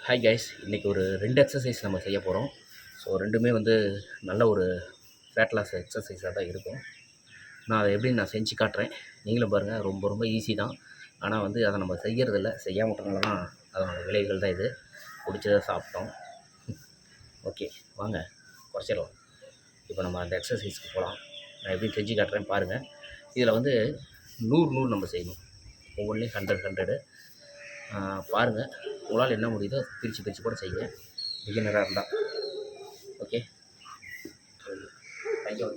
Hi guys, இன்றைக்கி ஒரு 2 exercise நம்ம செய்ய போகிறோம். ஸோ ரெண்டுமே நல்ல ஒரு ஃபேட் லாஸ் எக்ஸசைஸாக தான் இருக்கும். நான் அதை எப்படி நான் செஞ்சு காட்டுறேன், நீங்களும் பாருங்கள். ரொம்ப ரொம்ப ஈஸி தான். ஆனால் அதை நம்ம செய்கிறதில்ல, செய்யாமல் விட்டனால தான் அதனோட விளைவுகள் தான் இது. பிடிச்சதை சாப்பிட்டோம். ஓகே, வாங்க குறைச்சிடலாம். இப்போ நம்ம அந்த எக்ஸசைஸ்க்கு போகலாம். நான் எப்படி செஞ்சு காட்டுறேன் பாருங்கள். இதில் 100 நம்ம செய்யணும். ஒவ்வொன்றிலையும் 100 பாருங்கள். உங்களால் என்ன முடியுதோ பிரித்து கூட செய்யுங்க, பிகினராக இருந்தால். ஓகே, கையை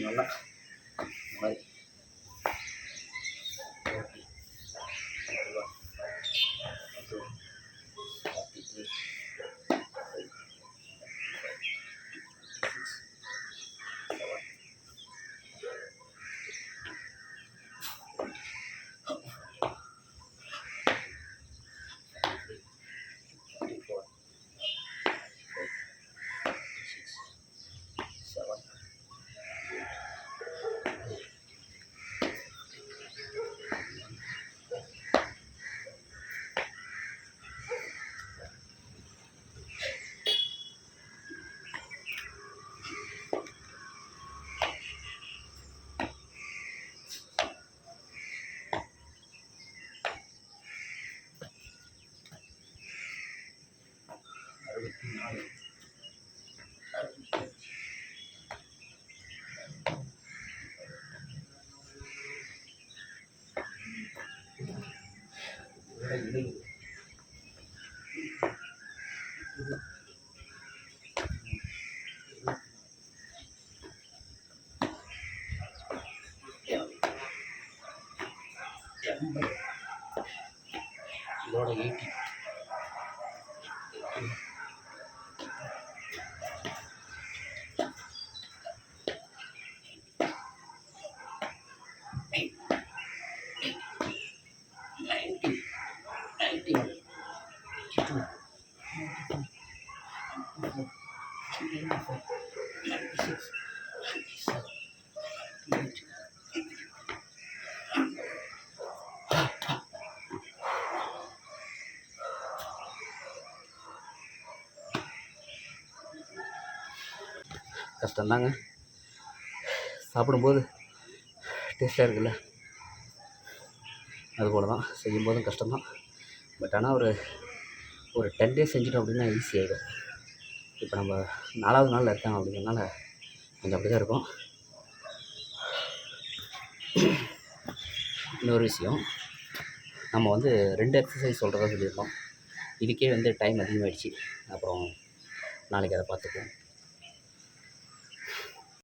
நல்லா மாதிரி இதோட 80 கஷ்டம்தாங்க. சாப்பிடும்போது டேஸ்ட்டாக இருக்குல்ல, அதுபோல் தான் செய்யும்போதும் கஷ்டம்தான். பட் ஆனால் ஒரு 10 டேஸ் செஞ்சிட்டோம் அப்படின்னா ஈஸி ஆகிடும். இப்போ நம்ம 4வது நாளில் இருக்கோம் அப்படிங்கிறனால கொஞ்சம் அப்படி தான் இருக்கும். இன்னொரு விஷயம், நம்ம 2 எக்ஸசைஸ் சொல்கிறதா சொல்லியிருக்கோம். இதுக்கே டைம் அதிகமாகிடுச்சு. அப்புறம் நாளைக்கு அதை பார்த்துக்குவோம்.